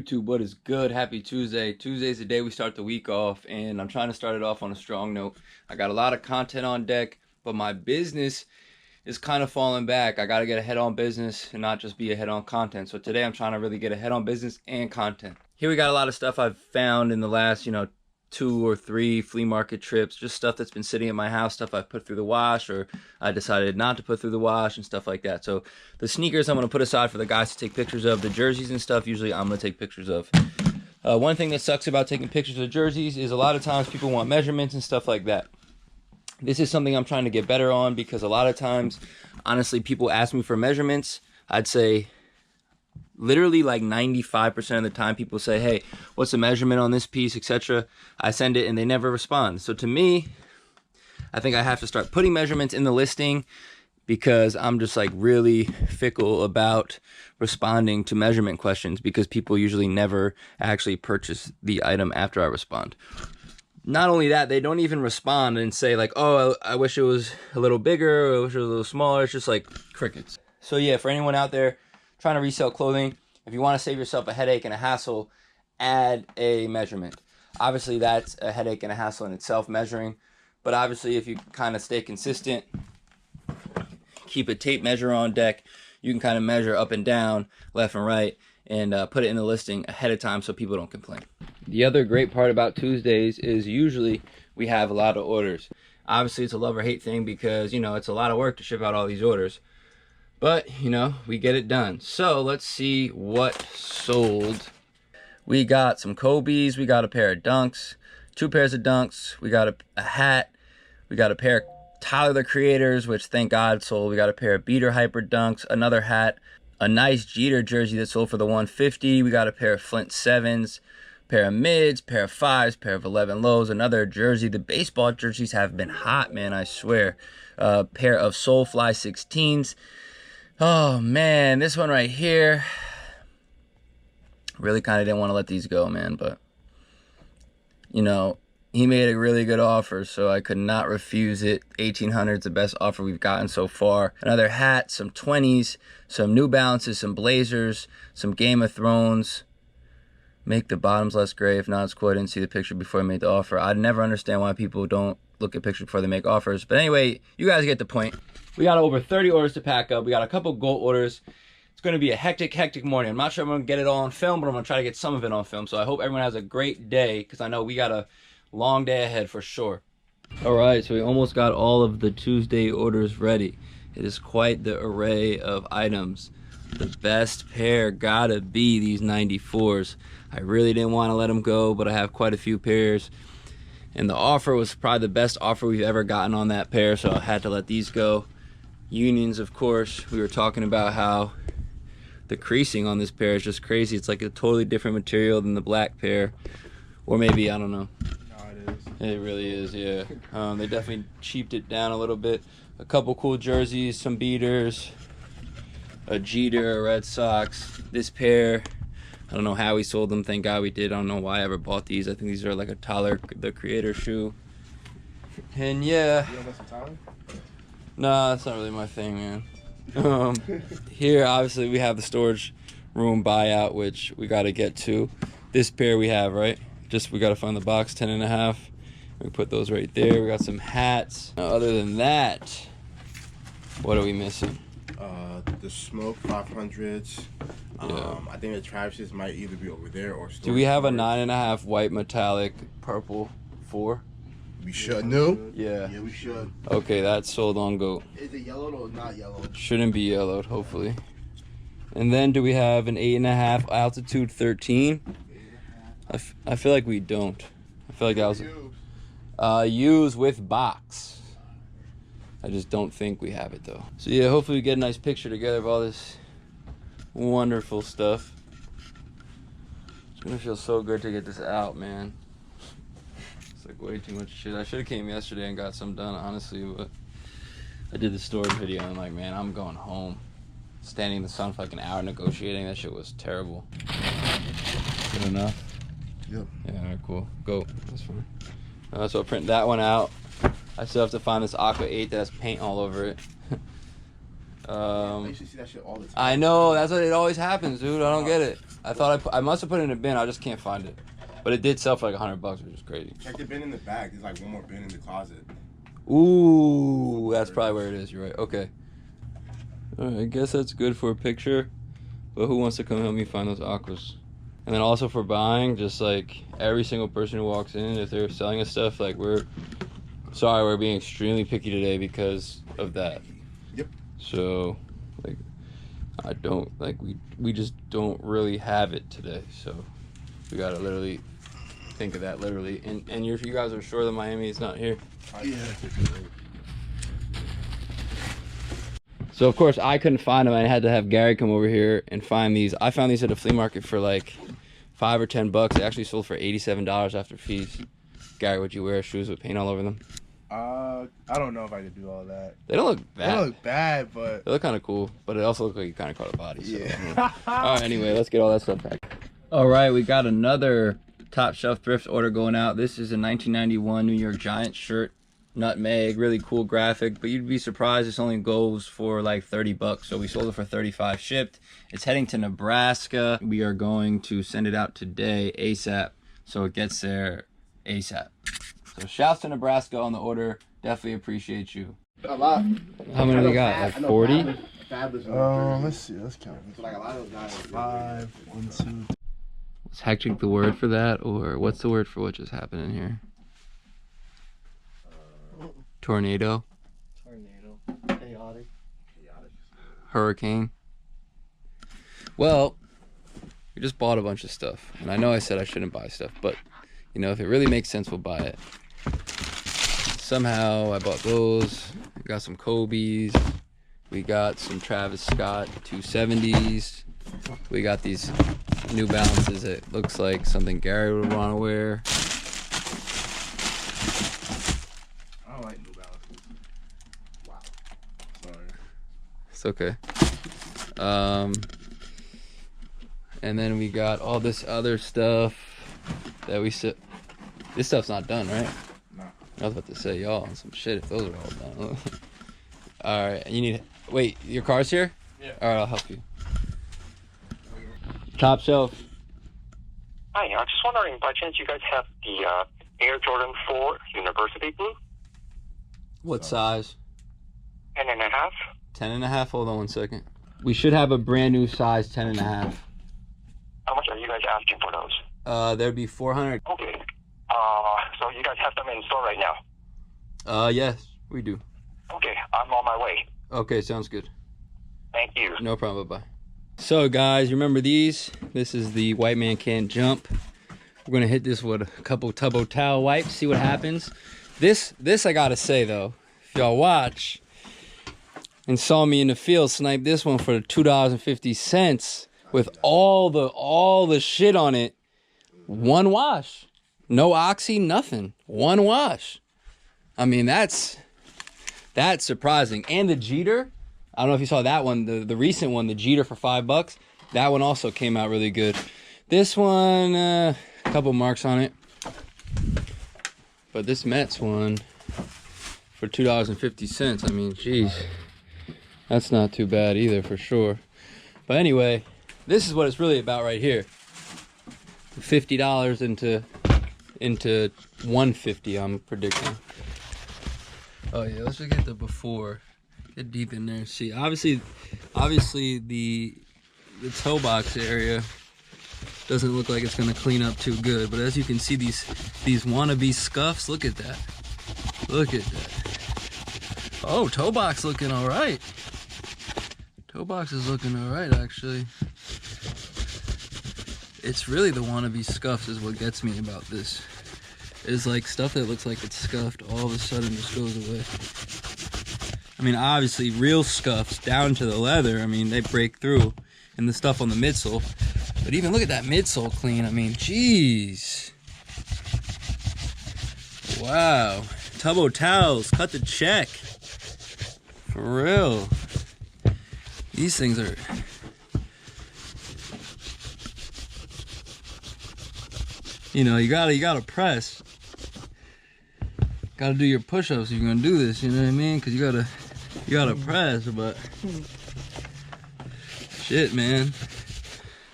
YouTube, what is good? Happy Tuesday. Tuesday's the day we start the week off, and I'm trying to start it off on a strong note. I got a lot of content on deck, but my business is kind of falling back. I got to get ahead on business and not just be ahead on content. So today I'm trying to really get ahead on business and content. Here we got a lot of stuff I've found in the last, 2 or 3 flea market trips, just stuff that's been sitting in my house, stuff I put through the wash or I decided not to put through the wash and stuff like that. So the sneakers I'm going to put aside for the guys to take pictures of. The jerseys and stuff usually I'm going to take pictures of. One thing that sucks about taking pictures of jerseys is a lot of times people want measurements and stuff like that. This is something I'm trying to get better on because a lot of times, honestly, people ask me for measurements. I'd say literally like 95% of the time people say, hey, what's the measurement on this piece, etc. I send it and they never respond. So to me, I think I have to start putting measurements in the listing because I'm just like really fickle about responding to measurement questions because people usually never actually purchase the item after I respond. Not only that, they don't even respond and say like, oh, I wish it was a little bigger, or I wish it was a little smaller. It's just like crickets. So yeah, for anyone out there trying to resell clothing, if you want to save yourself a headache and a hassle, add a measurement. Obviously that's a headache and a hassle in itself, measuring, but obviously if you kind of stay consistent, keep a tape measure on deck, you can kind of measure up and down, left and right, and put it in the listing ahead of time so people don't complain. The other great part about Tuesdays is usually we have a lot of orders. Obviously it's a love or hate thing because it's a lot of work to ship out all these orders. But, we get it done. So, let's see what sold. We got some Kobe's. We got a pair of Dunks. 2 pairs of Dunks. We got a hat. We got a pair of Tyler the Creators, which thank God sold. We got a pair of Beater Hyper Dunks. Another hat. A nice Jeter jersey that sold for the $150. We got a pair of Flint 7s. Pair of mids. Pair of 5s. Pair of 11 lows. Another jersey. The baseball jerseys have been hot, man, I swear. Pair of Soulfly 16s. Oh man, this one right here, really kind of didn't want to let these go, man, but he made a really good offer, so I could not refuse it. 1800 is the best offer we've gotten so far. Another hat, some 20s, some New Balances, some Blazers, some Game of Thrones. Make the bottoms less gray. If not, it's cool. I didn't see the picture before I made the offer. I'd never understand why people don't look at pictures before they make offers. But anyway, you guys get the point. We got over 30 orders to pack up. We got a couple gold orders. It's going to be a hectic morning. I'm not sure I'm going to get it all on film, but I'm going to try to get some of it on film. So I hope everyone has a great day because I know we got a long day ahead for sure. All right, so we almost got all of the Tuesday orders ready. It is quite the array of items. The best pair gotta be these 94s. I really didn't want to let them go, but I have quite a few pairs. And the offer was probably the best offer we've ever gotten on that pair, so I had to let these go. Unions, of course, we were talking about how the creasing on this pair is just crazy. It's like a totally different material than the black pair. Or maybe, I don't know. No, it is. It really is, yeah. They definitely cheaped it down a little bit. A couple cool jerseys, some beaters, a Jeter, a Red Sox. This pair, I don't know how we sold them. Thank God we did. I don't know why I ever bought these. I think these are like a Tyler, the Creator shoe. And yeah. You don't got some Tyler? Nah, that's not really my thing, man. Here, obviously, we have the storage room buyout, which we got to get to. This pair we have, right? We got to find the box, 10.5. We put those right there. We got some hats. Other than that, what are we missing? The Smoke 500s. Yeah. I think the Travis's might either be over there or storage. Do we have a 9.5 white metallic purple 4? We should. No? Yeah. Yeah, we should. Okay, that's sold on GOAT. Is it yellowed or not yellowed? Shouldn't be yellowed, hopefully. And then do we have an 8.5 altitude 13? I feel like we don't. I feel like that was use with box. I just don't think we have it though. So yeah, hopefully we get a nice picture together of all this wonderful stuff. It's gonna feel so good to get this out, man. It's like way too much shit. I should have came yesterday and got some done, honestly, but I did the storage video and I'm like, man, I'm going home. standing in the sun for like an hour negotiating. That shit was terrible. Good enough? Yep. Yeah, all right, cool. Go. That's fine. So I'll print that one out. I still have to find this Aqua 8 that has paint all over it. I used to see that shit all the time. I know, that's what it always happens, dude. I don't get it. I thought I must have put it in a bin. I just can't find it. But it did sell for like $100, which is crazy. Check the bin in the bag. There's like one more bin in the closet. Ooh, that's probably where it is. You're right. Okay. All right, I guess that's good for a picture. But who wants to come help me find those aquas? And then also for buying, just like every single person who walks in, if they're selling us stuff, like we're being extremely picky today because of that. Yep. So, like, I don't, like, we just don't really have it today. So, we gotta literally think of that literally. And you guys are sure that Miami is not here? Yeah. So, of course, I couldn't find them. I had to have Gary come over here and find these. I found these at a flea market for like $5 or $10. They actually sold for $87 after fees. Gary, would you wear shoes with paint all over them? I don't know if I could do all that. They don't look bad. They don't look bad, but They look kind of cool, but it also looks like you kind of caught a body. So. yeah. All right, anyway, let's get all that stuff back. All right, we got another Top Shelf Thrift order going out. This is a 1991 New York Giants shirt, nutmeg, really cool graphic, but you'd be surprised this only goes for like $30. So we sold it for $35 shipped. It's heading to Nebraska. We are going to send it out today ASAP, so it gets there ASAP. So shouts to Nebraska on the order. Definitely appreciate you. A lot. How many we got? Like 40? Let's see. Let's count. So like a lot of those guys. 5, 1, 2. Is hectic the word for that, or what's the word for what just happened in here? Tornado? Tornado. Chaotic. Hurricane? Well, we just bought a bunch of stuff, and I know I said I shouldn't buy stuff, but you know, if it really makes sense, we'll buy it. Somehow I bought those. We got some Kobe's. We got some Travis Scott 270s. We got these New Balances. It looks like something Gary would want to wear. I don't like New Balances. Wow. Sorry. It's okay. And then we got all this other stuff that we said. This stuff's not done, right? No. I was about to say y'all on some shit if those are all done. All right, you need. Wait, your car's here? Yeah. All right, I'll help you. Top Shelf. Hi, I'm just wondering, by chance, you guys have the Air Jordan 4 University Blue? What size? 10.5? 10.5. Hold on 1 second. We should have a brand new size 10.5. How much are you guys asking for those? There'd be 400. Okay. So you guys have them in store right now? Yes, we do. Okay, I'm on my way. Okay, sounds good. Thank you. No problem. Bye. So guys, remember these? This is the White Man Can't Jump. We're gonna hit this with a couple Tubbo towel wipes, see what happens. This I gotta say though, if y'all watch and saw me in the field snipe this one for $2.50 with all the shit on it. One wash. No oxy, nothing. One wash. I mean, that's surprising. And the Jeter, I don't know if you saw that one, the recent one, the Jeter for $5. That one also came out really good. This one, a couple marks on it. But this Mets one for $2.50. I mean, geez, that's not too bad either for sure. But anyway, this is what it's really about right here. $50 into $150, I'm predicting. Oh yeah, let's just get the before. Get deep in there. See, obviously the toe box area doesn't look like it's gonna clean up too good. But as you can see, these wannabe scuffs. Look at that. Look at that. Oh, toe box looking all right. Toe box is looking all right, actually. It's really the wannabe scuffs is what gets me about this. It's like stuff that looks like it's scuffed all of a sudden just goes away. I mean, obviously real scuffs down to the leather, I mean, they break through. And the stuff on the midsole. But even look at that midsole clean. I mean, jeez. Wow. Tubbo towels, cut the check. For real. These things are... You know, you gotta press. Gotta do your push-ups if you're gonna do this, you know what I mean? Cause you gotta press, but shit, man.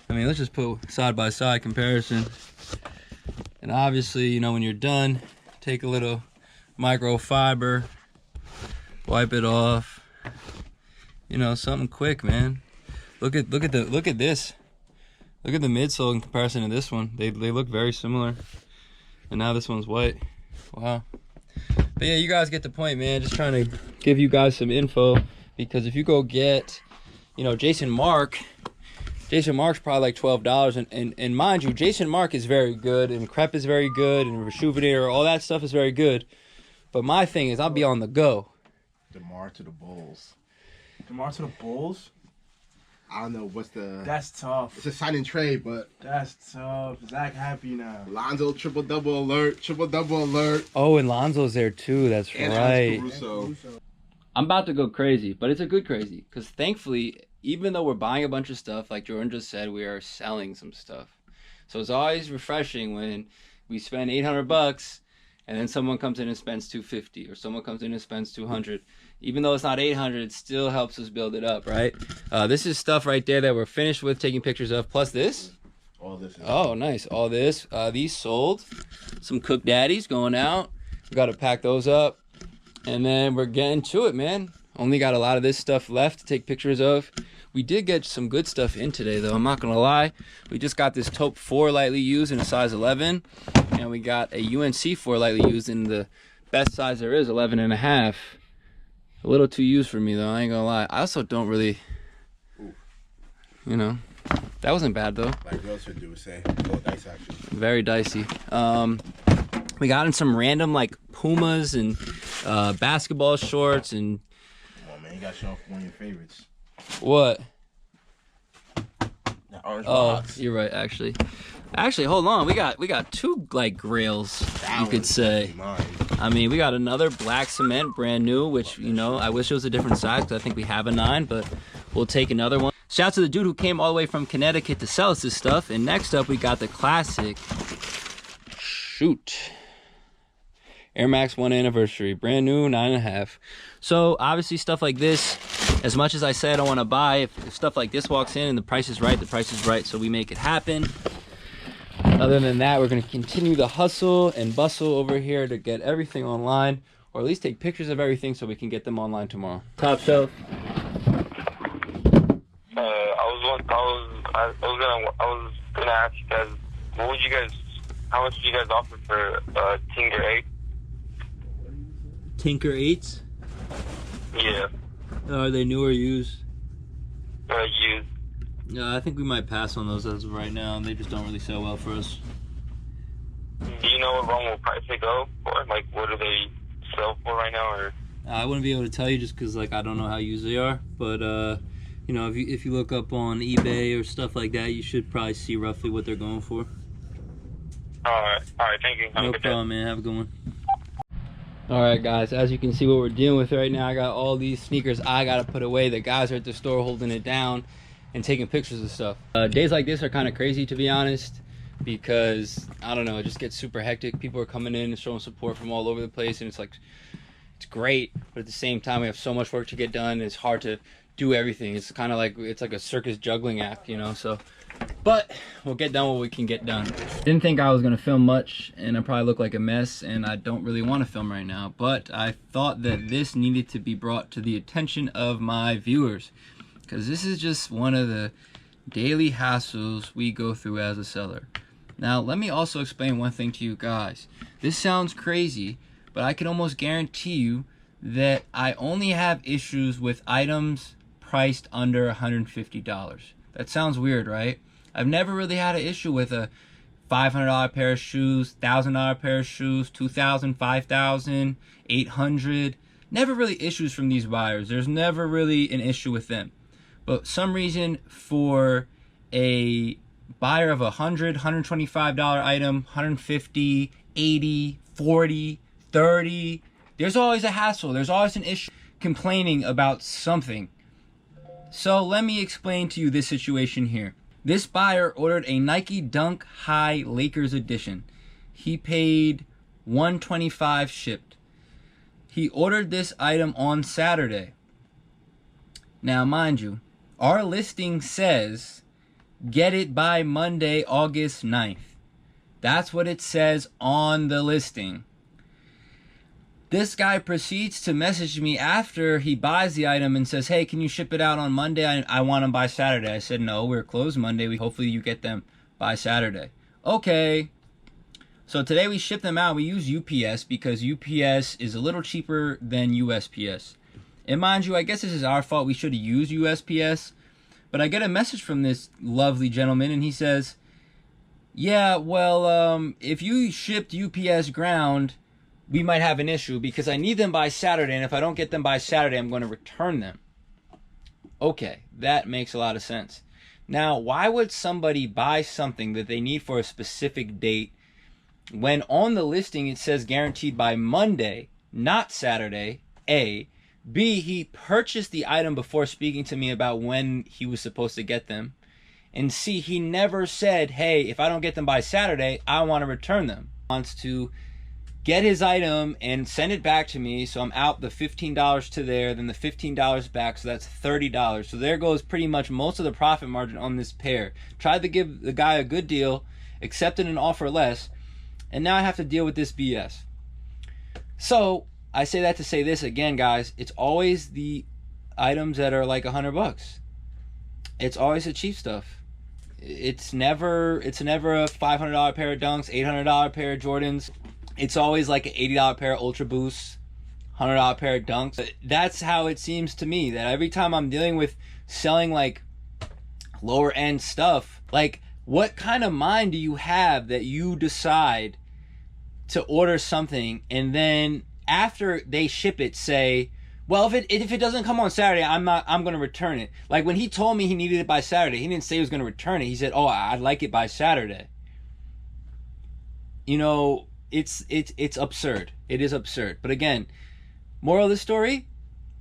I mean, let's just put side-by-side comparison. And obviously, you know, when you're done, take a little microfiber, wipe it off. You know, something quick, man. Look at this. Look at the midsole in comparison to this one. They look very similar. And now this one's white. Wow. But yeah, you guys get the point, man. Just trying to give you guys some info, because if you go get, you know, Jason Mark's probably like $12, and mind you, Jason Mark is very good, and Crepe is very good, and Rejuvenator, all that stuff is very good. But my thing is, I'll be on the go. DeMar to the Bulls. DeMar to the Bulls? I don't know what's the... That's tough. It's a sign and trade, but... That's tough. Zach happy now. Lonzo triple-double alert. Triple-double alert. Oh, and Lonzo's there too. That's And right. Caruso. I'm about to go crazy, but it's a good crazy, because thankfully, even though we're buying a bunch of stuff, like Jordan just said, we are selling some stuff. So it's always refreshing when we spend $800 and then someone comes in and spends $250, or someone comes in and spends $200. Even though it's not $800, it still helps us build it up, right? This is stuff right there that we're finished with taking pictures of, plus this. All this is... Oh, nice. All this. These sold. Some Cook Daddies going out. We got to pack those up. And then we're getting to it, man. Only got a lot of this stuff left to take pictures of. We did get some good stuff in today, though. I'm not going to lie. We just got this Taupe 4 lightly used in a size 11. And we got a UNC 4 lightly used in the best size there is, 11.5. A little too used for me, though. I ain't going to lie. I also don't really, you know. That wasn't bad, though. Like girls would do, say. A little dice action. Very dicey. We got in some random, like, Pumas and basketball shorts and... Come on, man. You got to show off one of your favorites. What? That orange box. You're right, actually. Actually, hold on. We got two, like, grails, you could say. Mine. I mean, we got another black cement, brand new, which, you know, I wish it was a different size, because I think we have a 9, but we'll take another one. Shout out to the dude who came all the way from Connecticut to sell us this stuff. And next up, we got the classic Air Max 1 anniversary, brand new, 9.5. So obviously stuff like this, as much as I say I don't want to buy, if stuff like this walks in and the price is right, the price is right, so we make it happen. Other than that, we're going to continue the hustle and bustle over here to get everything online, or at least take pictures of everything so we can get them online tomorrow. Top Shelf. I was gonna ask you guys, how much do you guys offer for Tinker 8? Tinker 8s? Yeah. Are they new or used? Used. I think we might pass on those as of right now. They just don't really sell well for us. Do you know what wrong will price they go for? Like, what do they sell for right now? Or I wouldn't be able to tell you just because, like, I don't know how used they are. But, you know, if you look up on eBay or stuff like that, you should probably see roughly what they're going for. All right, thank you. No problem, man. Have a good one. All right, guys, as you can see what we're dealing with right now, I got all these sneakers I got to put away. The guys are at the store holding it down and taking pictures of stuff. Days like this are kind of crazy, to be honest, because, I don't know, it just gets super hectic. People are coming in and showing support from all over the place, and it's like, it's great, but at the same time, we have so much work to get done. It's hard to do everything. It's kind of like, it's like a circus juggling act, you know, so... But we'll get done what we can get done. Didn't think I was gonna film much, and I probably look like a mess, and I don't really want to film right now, but I thought that this needed to be brought to the attention of my viewers, because this is just one of the daily hassles we go through as a seller. Now, let me also explain one thing to you guys. This sounds crazy, but I can almost guarantee you that I only have issues with items priced under $150. That sounds weird, right? I've never really had an issue with a $500 pair of shoes, $1,000 pair of shoes, $2,000, $5,000, $800. Never really issues from these buyers. There's never really an issue with them. But some reason for a buyer of a $100, $125 item, $150, $80, $40, $30, there's always a hassle. There's always an issue complaining about something. So let me explain to you this situation here. This buyer ordered a Nike Dunk High Lakers edition. He paid $125 shipped. He ordered this item on Saturday. Now, mind you, our listing says get it by Monday, August 9th. That's what it says on the listing. This guy proceeds to message me after he buys the item and says, hey, can you ship it out on Monday? I want them by Saturday. I said, no, we're closed Monday. Hopefully you get them by Saturday. Okay. So today we ship them out. We use UPS because UPS is a little cheaper than USPS. And mind you, I guess this is our fault. We should have used USPS. But I get a message from this lovely gentleman and he says, yeah, well, if you shipped UPS ground, we might have an issue because I need them by Saturday, and if I don't get them by Saturday, I'm going to return them. Okay, that makes a lot of sense. Now, why would somebody buy something that they need for a specific date when on the listing it says guaranteed by Monday, not Saturday, A. B, he purchased the item before speaking to me about when he was supposed to get them. And C, he never said, hey, if I don't get them by Saturday, I want to return them. He wants to get his item and send it back to me, so I'm out the $15 to there, then the $15 back, so that's $30. So there goes pretty much most of the profit margin on this pair. Tried to give the guy a good deal, accepted an offer less, and now I have to deal with this BS. So I say that to say this again, guys. It's always the items that are like $100. It's always the cheap stuff. It's never a $500 pair of Dunks, $800 pair of Jordans. It's always like an $80 pair of Ultra Boosts, $100 pair of Dunks. That's how it seems to me, that every time I'm dealing with selling like lower end stuff, like what kind of mind do you have that you decide to order something and then after they ship it say, well, if it doesn't come on Saturday, I'm going to return it. Like when he told me he needed it by Saturday, he didn't say he was going to return it. He said, oh, I'd like it by Saturday. You know, it's absurd. It is absurd. But again, moral of the story,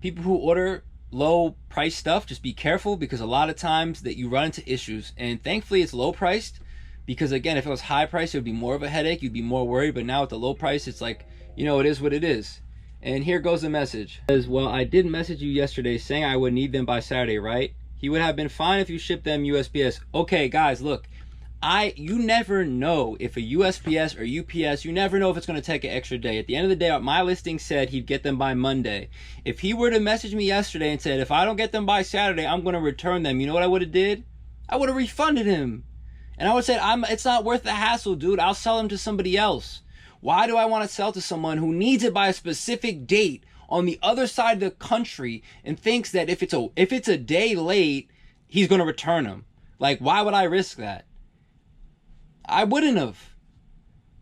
people who order low price stuff, just be careful because a lot of times that you run into issues. And thankfully it's low priced because again, if it was high priced, it would be more of a headache. You'd be more worried. But now with the low price, it's like, you know, it is what it is. And here goes the message. It says, well, I did message you yesterday saying I would need them by Saturday, right? He would have been fine if you shipped them USPS. Okay, guys, look. You never know if a USPS or UPS, you never know if it's going to take an extra day. At the end of the day, my listing said he'd get them by Monday. If he were to message me yesterday and said, if I don't get them by Saturday, I'm going to return them, you know what I would have did? I would have refunded him. And I would have said, it's not worth the hassle, dude. I'll sell them to somebody else. Why do I want to sell to someone who needs it by a specific date on the other side of the country and thinks that if it's a day late, he's going to return them? Like, why would I risk that? I wouldn't have.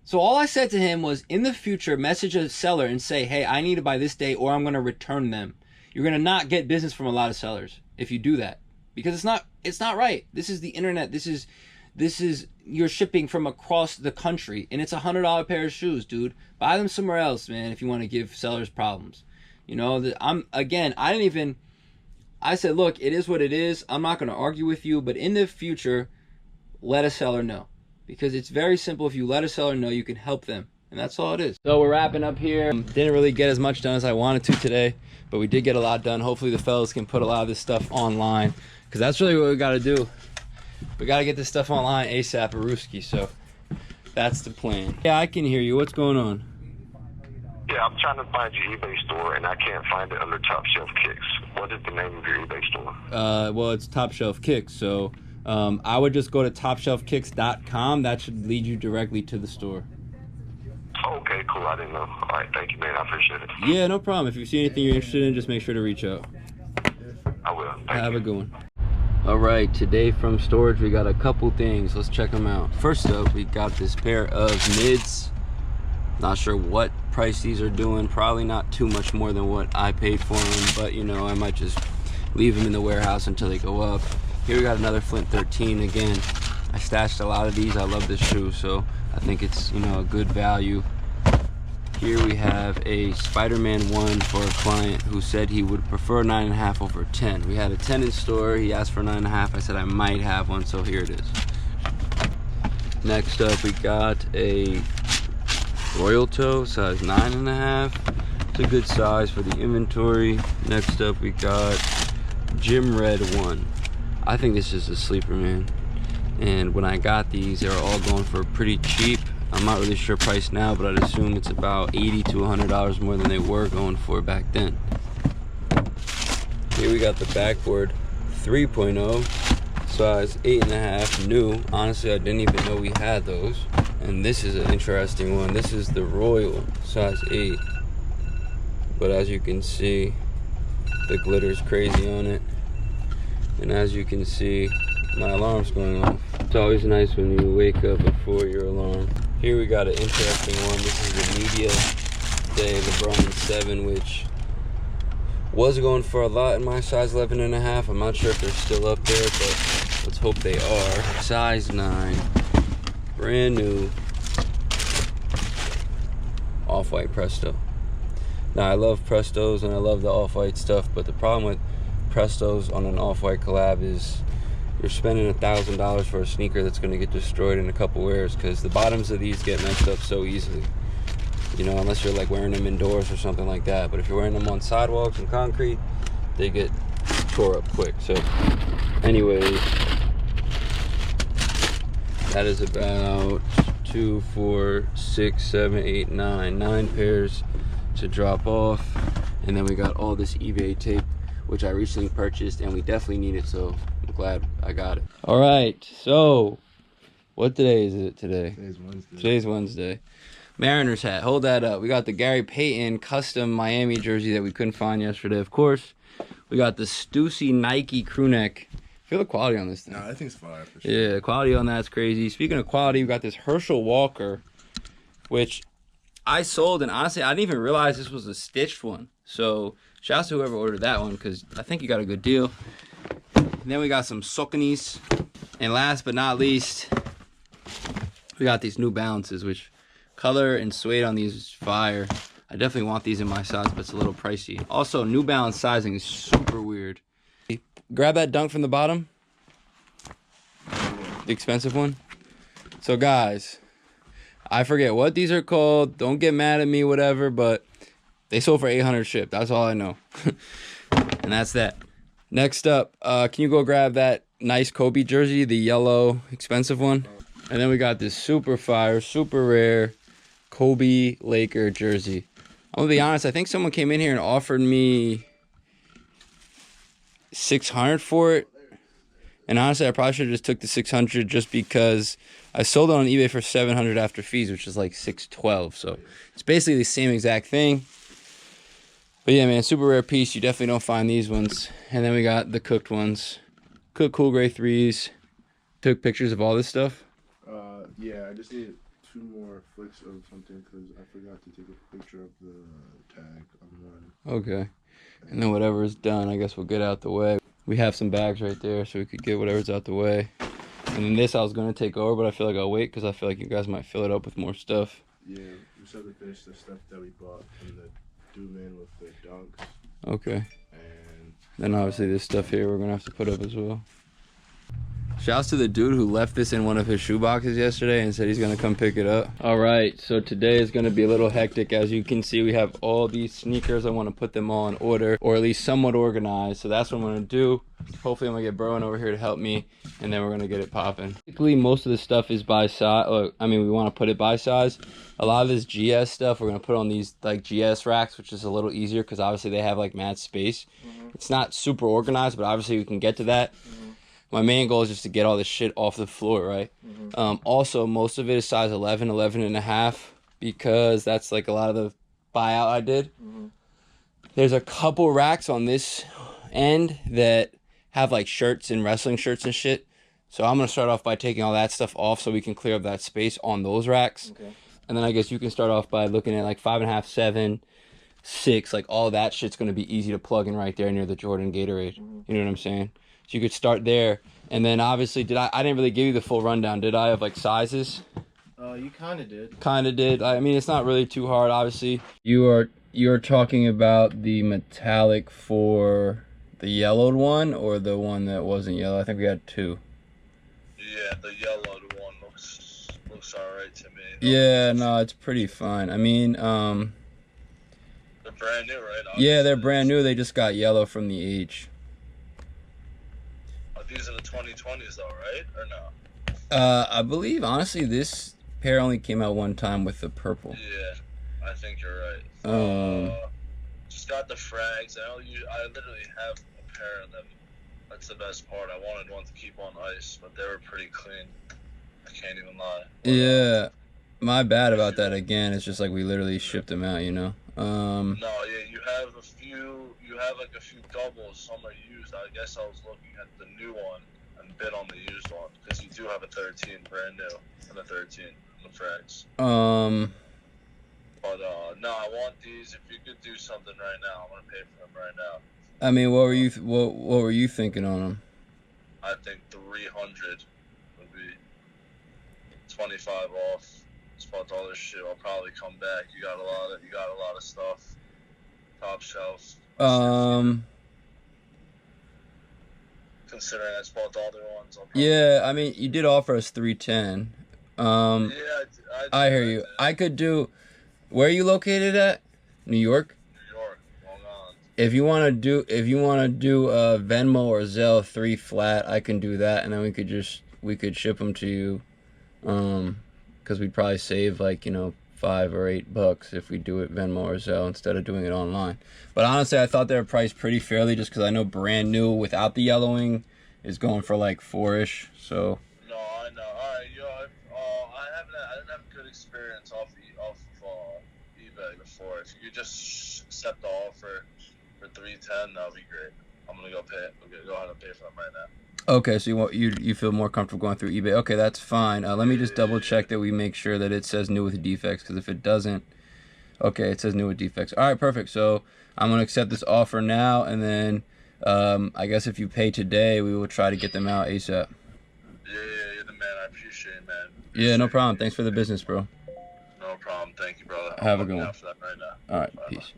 So all I said to him was, in the future, message a seller and say, hey, I need it by this day or I'm going to return them. You're going to not get business from a lot of sellers if you do that. Because it's not right. This is the internet. This is you're shipping from across the country and it's $100 pair of shoes, dude. Buy them somewhere else, man, if you want to give sellers problems. You know, I said, look, it is what it is. I'm not going to argue with you, but in the future, let a seller know. Because it's very simple. If you let a seller know, you can help them. And that's all it is. So we're wrapping up here. Didn't really get as much done as I wanted to today, but we did get a lot done. Hopefully the fellas can put a lot of this stuff online, because that's really what we got to do. We got to get this stuff online ASAP, Aruski. So that's the plan. Yeah, I can hear you. What's going on? Yeah, I'm trying to find your eBay store, and I can't find it under Top Shelf Kicks. What is the name of your eBay store? Well, it's Top Shelf Kicks. So I would just go to TopshelfKicks.com. That should lead you directly to the store. Okay, cool. I didn't know. All right, thank you, man. I appreciate it. Yeah, no problem. If you see anything you're interested in, just make sure to reach out. I will. Thank you. Have a good one. All right, today from storage, we got a couple things. Let's check them out. First up, we got this pair of mids. Not sure what price these are doing. Probably not too much more than what I paid for them, but you know, I might just leave them in the warehouse until they go up. Here we got another Flint 13. Again, I stashed a lot of these. I love this shoe, so I think it's, you know, a good value. Here we have a Spider-Man 1 for a client who said he would prefer 9.5 over 10. We had a 10 in store. He asked for 9.5. I said I might have one, so here it is. Next up, we got a Royal Toe, size 9.5. It's a good size for the inventory. Next up, we got Gym Red 1. I think this is a sleeper, man. And when I got these, they were all going for pretty cheap. I'm not really sure price now, but I'd assume it's about $80 to $100 more than they were going for back then. Here we got the backboard 3.0, size 8.5, new. Honestly, I didn't even know we had those. And this is an interesting one. This is the Royal, size 8. But as you can see, the glitter's crazy on it. And as you can see, my alarm's going off. It's always nice when you wake up before your alarm. Here we got an interesting one. This is the Media Day LeBron 7, which was going for a lot in my size 11.5. I'm not sure if they're still up there, but let's hope they are. Size 9, brand new, off-white Presto. Now I love Prestos and I love the off-white stuff, but the problem with Prestos on an off-white collab is you're spending $1,000 for a sneaker that's going to get destroyed in a couple wears, because the bottoms of these get messed up so easily, you know, unless you're like wearing them indoors or something like that. But if you're wearing them on sidewalks and concrete, they get tore up quick. So anyways, that is about 2, 4, 6, 7, 8, 9 pairs to drop off. And then we got all this eBay tape, which I recently purchased, and we definitely need it, so I'm glad I got it. All right, so what day is it today? Today's Wednesday. Today's Wednesday. Mariners hat, hold that up. We got the Gary Payton custom Miami jersey that we couldn't find yesterday, of course. We got the Stussy Nike crew neck. Feel the quality on this thing. Nah, I think it's fire for sure. Yeah, the quality on that's crazy. Speaking of quality, we got this Herschel Walker, which I sold, and honestly, I didn't even realize this was a stitched one. So shout out to whoever ordered that one, because I think you got a good deal. And then we got some Sauconys. And last but not least, we got these New Balances, which color and suede on these is fire. I definitely want these in my size, but it's a little pricey. Also, New Balance sizing is super weird. Grab that dunk from the bottom. The expensive one. So guys, I forget what these are called. Don't get mad at me, whatever, but they sold for 800 shipped. That's all I know. And that's that. Next up, can you go grab that nice Kobe jersey, the yellow expensive one? And then we got this super fire, super rare Kobe Laker jersey. I'm gonna be honest, I think someone came in here and offered me $600 for it. And honestly, I probably should have just took the $600 just because I sold it on eBay for $700 after fees, which is like $612. So it's basically the same exact thing. But yeah, man, super rare piece. You definitely don't find these ones. And then we got the cooked ones. Cooked Cool Gray 3s. Took pictures of all this stuff. Yeah, I just need 2 more flicks of something because I forgot to take a picture of the tag on one. Okay. And then whatever is done, I guess we'll get out the way. We have some bags right there, so we could get whatever's out the way. And then this I was going to take over, but I feel like I'll wait because I feel like you guys might fill it up with more stuff. Yeah, we still have to finish the stuff that we bought from the Dude-Man with the dunks. Okay. And then obviously this stuff here we're going to have to put up as well. Shouts to the dude who left this in one of his shoe boxes yesterday and said he's going to come pick it up. All right, so today is going to be a little hectic. As you can see, we have all these sneakers. I want to put them all in order, or at least somewhat organized. So that's what I'm going to do. Hopefully I'm going to get Broen over here to help me, and then we're going to get it popping. Basically, most of the stuff is by size. I mean, we want to put it by size. A lot of this GS stuff, we're going to put on these like GS racks, which is a little easier because obviously they have like mad space. It's not super organized, but obviously we can get to that. My main goal is just to get all this shit off the floor, right? Also, most of it is size 11, 11.5, because that's like a lot of the buyout I did. There's a couple racks on this end that have like shirts and wrestling shirts and shit. So I'm going to start off by taking all that stuff off so we can clear up that space on those racks. Okay. And then I guess you can start off by looking at like 5.5, 7, 6. Like all that shit's going to be easy to plug in right there near the Jordan Gatorade. You know what I'm saying? So you could start there, and then obviously, I didn't really give you the full rundown, did I, of like sizes? You kind of did. Kind of did. I mean, it's not really too hard, obviously. You're talking about the metallic for the yellowed one or the one that wasn't yellow? I think we had two. Yeah, the yellowed one looks alright to me. Yeah, no, it's pretty fine. I mean, they're brand new, right? yeah, they're brand new. They just got yellow from the H. These are the 2020s though, right? Or no? I believe, honestly, this pair only came out one time with the purple. Yeah, I think you're right. Just got the frags. I literally have a pair of them. That's the best part. I wanted one to keep on ice, but they were pretty clean. I can't even lie. Yeah, my bad about that again. It's just like we literally shipped them out, you know? No, yeah, you have like a few doubles. Some are used. I guess I was looking at the new one and bid on the used one because you do have a 13 brand new and a 13 in the frags. But no, I want these. If you could do something right now, I'm gonna pay for them right now. I mean, what were you thinking on them? I think 300 would be 25 off. Spot all this shit. I'll probably come back. You got a lot of stuff. Top shelf. Considering I spot all their ones. Yeah, I mean, you did offer us 310. Yeah, I hear you. I could do. Where are you located at? New York. New York, Long Island. If you want to do Venmo or Zelle 3 flat, I can do that, and then we could ship them to you. Because we'd probably save like, $5 or $8 if we do it Venmo or Zelle instead of doing it online. But honestly, I thought they were priced pretty fairly just because I know brand new without the yellowing is going for like 4-ish. So. No, I know. All right, I didn't have a good experience off eBay before. If you could just accept the offer for 310, that would be great. I'm gonna go ahead and pay for them right now. Okay, so you feel more comfortable going through eBay. Okay, that's fine. Let me just double check that we make sure that it says new with defects, because if it doesn't, okay, it says new with defects. All right, perfect. So I'm gonna accept this offer now, and then I guess if you pay today, we will try to get them out ASAP. Yeah, you're the man. I appreciate it, man. Yeah, no problem. Thanks for the business, bro. No problem. Thank you, brother. Have a good one. For that right now. All right, Bye-bye. peace.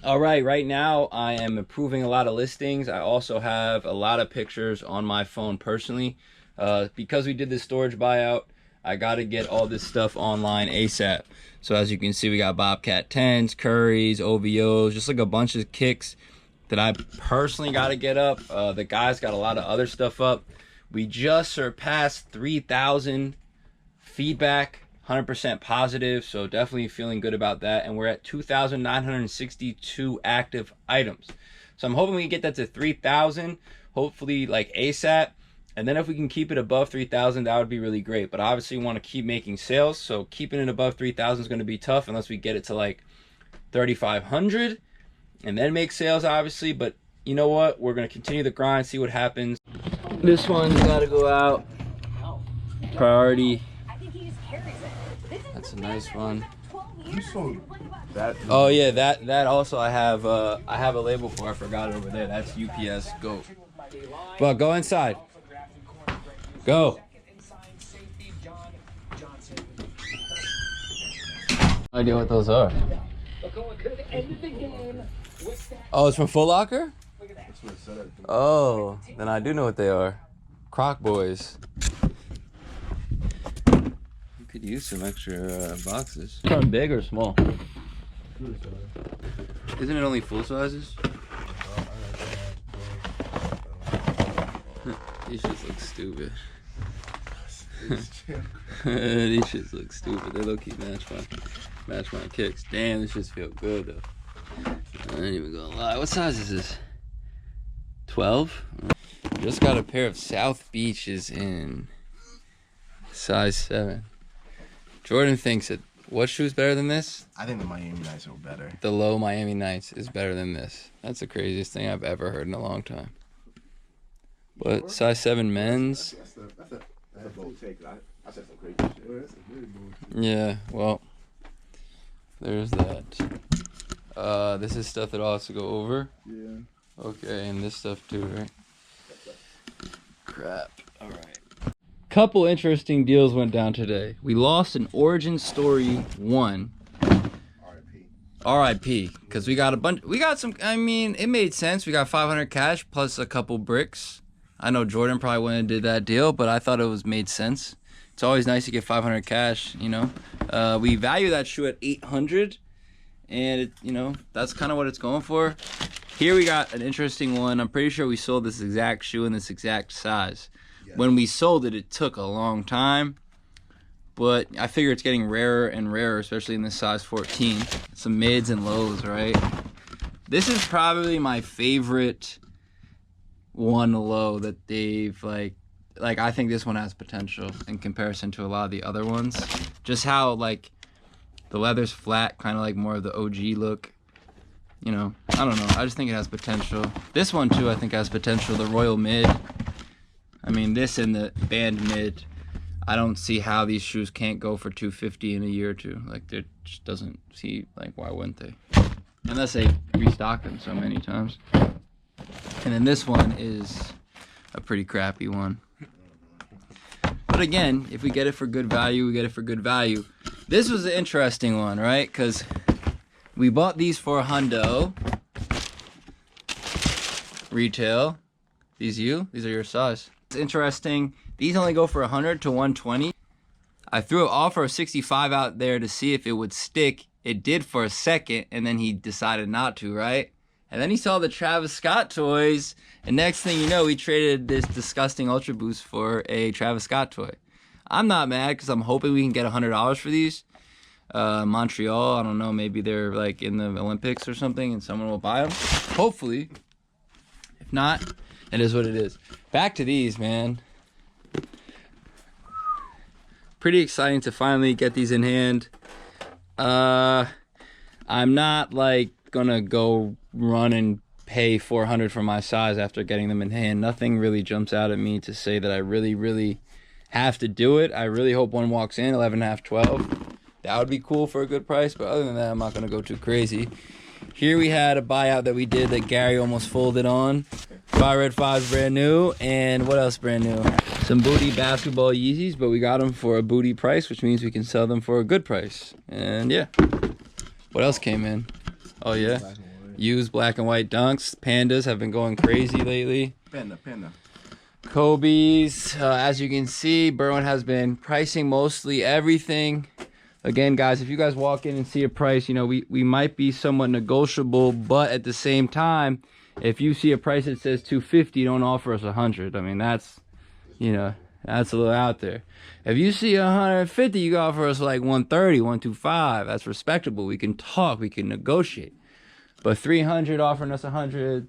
All right now I am improving a lot of listings. I also have a lot of pictures on my phone personally. Because we did this storage buyout, I got to get all this stuff online ASAP. So as you can see, we got Bobcat 10s, Currys, OVOs, just like a bunch of kicks that I personally got to get up. The guys got a lot of other stuff up. We just surpassed 3,000 feedback. 100% positive, so definitely feeling good about that. And we're at 2,962 active items. So I'm hoping we can get that to 3,000, hopefully like ASAP. And then if we can keep it above 3,000, that would be really great. But obviously we want to keep making sales, so keeping it above 3,000 is going to be tough unless we get it to like 3,500 and then make sales, obviously. But you know what? We're going to continue the grind, see what happens. This one's got to go out. Priority. That's a nice one. You sold that. Oh yeah, that also I have a label for. I forgot it over there. That's UPS Go. Well, go inside. Go. No idea what those are. Oh, it's from Foot Locker? Oh, then I do know what they are. Croc Boys. Could use some extra boxes. From big or small? Isn't it only full sizes? These shits look stupid. These shits look stupid. They low-key match my kicks. Damn, this shits feel good though. I ain't even gonna lie. What size is this? 12? Just got a pair of South Beaches in size 7. Jordan thinks that what shoe's better than this? I think the Miami Nights are better. The low Miami Nights is better than this. That's the craziest thing I've ever heard in a long time. But size 7 men's. That's a bold take. I said some crazy shit. That's a very bold take. Yeah, well, there's that. This is stuff that I'll have to go over. Yeah. Okay, and this stuff too, right? Crap. All right. couple interesting deals went down today. We lost an Origin Story 1. RIP, because we got a bunch. We got some. I mean, it made sense. We got 500 cash plus a couple bricks. I know Jordan probably wouldn't have did that deal, but I thought it was made sense. It's always nice to get 500 cash, you know. We value that shoe at 800, and it, you know, that's kind of what it's going for. Here we got an interesting one. I'm pretty sure we sold this exact shoe in this exact size. Yes. When we sold it, it took a long time. But I figure it's getting rarer and rarer, especially in this size 14. Some mids and lows, right? This is probably my favorite one low that they've, like I think this one has potential in comparison to a lot of the other ones. Just how, like, the leather's flat, kind of like more of the OG look. You know, I don't know. I just think it has potential. This one, too, I think has potential. The Royal Mid. I mean, this and the Band Mid. I don't see how these shoes can't go for $250 in a year or two. Like, it just doesn't see, like, why wouldn't they? Unless they restock them so many times. And then this one is a pretty crappy one. But again, if we get it for good value, we get it for good value. This was an interesting one, right? Because we bought these for $100. Retail. These are your size. It's interesting. These only go for 100 to 120. I threw an offer of 65 out there to see if it would stick. It did for a second, and then he decided not to, right? And then he saw the Travis Scott toys, and next thing you know, he traded this disgusting Ultra Boost for a Travis Scott toy. I'm not mad because I'm hoping we can get $100 for these. Montreal, I don't know, maybe they're like in the Olympics or something, and someone will buy them. Hopefully. If not, it is what it is. Back to these, man. Pretty exciting to finally get these in hand. I'm not like gonna go run and pay $400 for my size after getting them in hand. Nothing really jumps out at me to say that I really have to do it. I really hope one walks in 11.5, 12. That would be cool for a good price, but other than that, I'm not gonna go too crazy. Here we had a buyout that we did that Gary almost folded on. Fire Red 5's brand new, and what else brand new? Some booty basketball Yeezys, but we got them for a booty price, which means we can sell them for a good price. And yeah. What else came in? Oh yeah. Used black and white dunks. Pandas have been going crazy lately. Panda. Kobe's. As you can see, Berwin has been pricing mostly everything. Again, guys, if you guys walk in and see a price, you know, we might be somewhat negotiable, but at the same time, if you see a price that says $250, don't offer us $100. I mean, that's, you know, that's a little out there. If you see $150, you can offer us like $130, $125. That's respectable. We can talk, we can negotiate. But $300 offering us $100,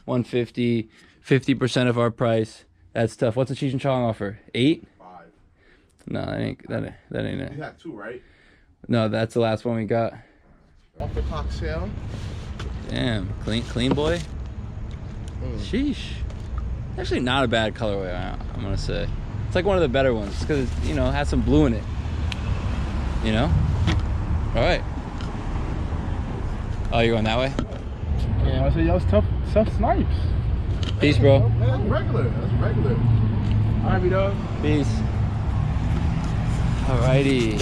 $150, 50% of our price. That's tough. What's a Cheech and Chong offer? 8? 5. No, that ain't it. You had 2, right? No, that's the last one we got. Off the clock sale. Damn, clean boy. Sheesh. Actually not a bad colorway, I'm gonna say. It's like one of the better ones because, you know, it has some blue in it. You know? All right. Oh, you're going that way? Yeah, I said, yo, it's tough snipes. Peace, bro. That's regular. All right, B-Dog. Peace. Alrighty.